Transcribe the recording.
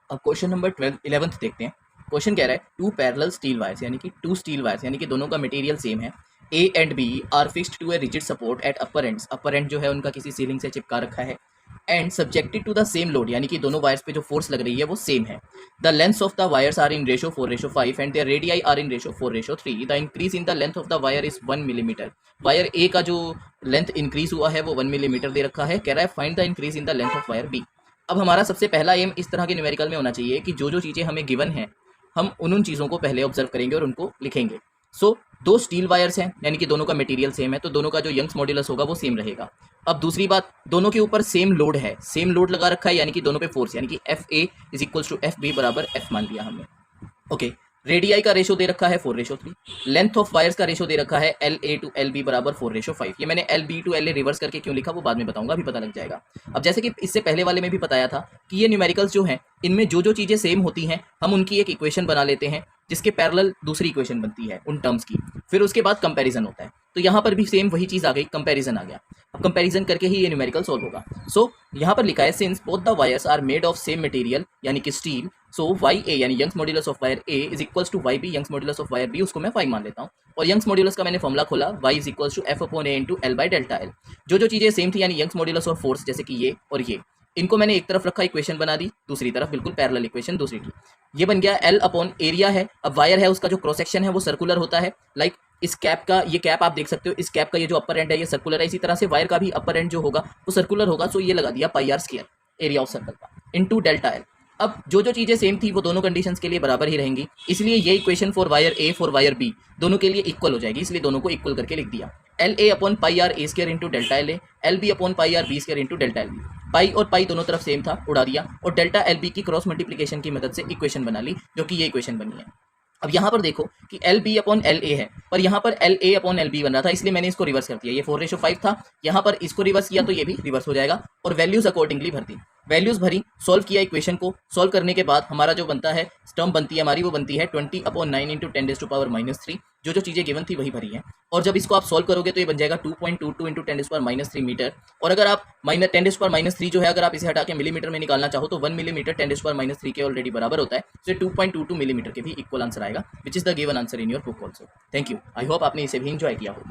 अब question number 11th देखते हैं। क्वेश्चन कह रहा है टू पैरेलल स्टील वायर्स यानी कि टू स्टील वायर्स यानी कि दोनों का मटेरियल सेम है। A and B are fixed to a rigid support at upper ends. Upper end जो है उनका किसी सीलिंग से चिपका रखा है and subjected to the same load यानी कि दोनों वायर्स पे जो फोर्स लग रही है वो सेम है। The length of the wires are in ratio 4:5 and their radii are in ratio 4:3। The increase in the length of the wire is 1 millimetre. Wire A का जो लेंथ इंक्रीज हुआ है वो 1 मिलीमीटर दे रखा है। कह रहा है find the increase in the length of wire B. अब हमारा सबसे पहला एम इस तरह के न्यूमेरिकल में होना चाहिए कि जो जो चीज़ें हमें गिवन हैं हम उन चीज़ों को पहले ऑब्जर्व करेंगे और उनको लिखेंगे। सो दो स्टील वायर्स हैं यानी कि दोनों का मटेरियल सेम है तो दोनों का जो यंग्स मॉड्यूलस होगा वो सेम रहेगा। अब दूसरी बात, दोनों के ऊपर सेम लोड है, सेम लोड लगा रखा है यानी कि दोनों पे फोर्स यानी कि F A is equals to F B बराबर एफ मान लिया हमने। ओके, रेडियाई का रेशो दे रखा है 4:3। लेंथ ऑफ वायर्स का रेशो दे रखा है L A to L B बराबर 4:5। ये मैंने L B to L A reverse करके क्यों लिखा वो बाद में बताऊंगा, अभी पता लग जाएगा। अब जैसे कि इससे पहले वाले में भी बताया था कि ये न्यूमेरिकल्स जो हैं इनमें जो जो चीज़ें सेम होती हैं हम उनकी एक इक्वेशन बना लेते हैं जिसके पैरेलल दूसरी इक्वेशन बनती है उन टर्म्स की, फिर उसके बाद कंपैरिजन होता है। तो यहाँ पर भी सेम वही चीज़ आ गई, कंपैरिजन आ गया। अब कंपैरिजन करके ही ये न्यूमेरिकल सॉल्व होगा। सो यहाँ पर लिखा है since both the wires are made of same material यानी कि स्टील, सो वाई ए यानी Young's modulus of wire A is equals to Y B. Young's modulus of wire B उसको मैं 5 मान लेता हूँ और यंग्स मॉड्यूलस का मैंने फॉर्मुला खोला y is equals to F upon A into L by delta L. जो जो चीज़ें सेम थी यानी यंग्स मॉड्यूलस ऑफ फोर्स जैसे कि ये और ये, इनको मैंने एक तरफ रखा, इक्वेशन बना दी, दूसरी तरफ बिल्कुल पैरेलल इक्वेशन दूसरी की। ये बन गया एल अपॉन एरिया है। अब वायर है उसका जो क्रॉस सेक्शन है वो सर्कुलर होता है। लाइक इस कैप का, ये कैप आप देख सकते हो, इस कैप का ये जो अपर एंड है ये सर्कुलर है, इसी तरह से वायर का भी अपर एंड जो होगा वो सर्कुलर होगा। सो ये लगा दिया pi R square area of circle का इनटू डेल्टा एल। अब जो जो चीज़ें सेम थी वो दोनों कंडीशंस के लिए बराबर ही रहेंगी, इसलिए ये equation for wire A for wire B दोनों के लिए इक्वल हो जाएगी, इसलिए दोनों को इक्वल करके लिख दिया। L A upon pi R A square into delta L A, L B upon pi R B square into delta L B. Pi और पाई दोनों तरफ सेम था, उड़ा दिया और डेल्टा एल बी की क्रॉस मल्टीप्लिकेशन की मदद से इक्वेशन बना ली जो कि ये इक्वेशन बनी है। अब यहाँ पर देखो कि L B upon L A है, पर यहाँ पर L A upon L B बन रहा था, इसलिए मैंने इसको रिवर्स कर दिया। ये 4:5 था, यहाँ पर इसको रिवर्स किया तो ये भी रिवर्स हो जाएगा और वैल्यूज अकॉर्डिंगली भर दी। वैल्यूज भरी, सॉल्व किया इक्वेशन को। सॉल्व करने के बाद हमारा जो बनता है टर्म बनती है हमारी, वो बनती है 20/9 इंटू 10⁻⁻3। जो जो चीज़ें गिवन थी वही भरी है और जब इसको आप सॉल्व करोगे तो ये बन जाएगा 2.22 इंटू 10⁻3 मीटर। और अगर आप -10⁻3 जो है अगर आप इसे हटा के मिलीमीटर में निकालना चाहो तो 1 मिलीमीटर 10⁻3 के ऑलरेडी बराबर होता है, तो 2.22 मिलीमीटर के भी इक्वल आंसर आएगा, which is the given answer in your book also. Thank you, I hope आपने इसे भी इंजॉय किया हो।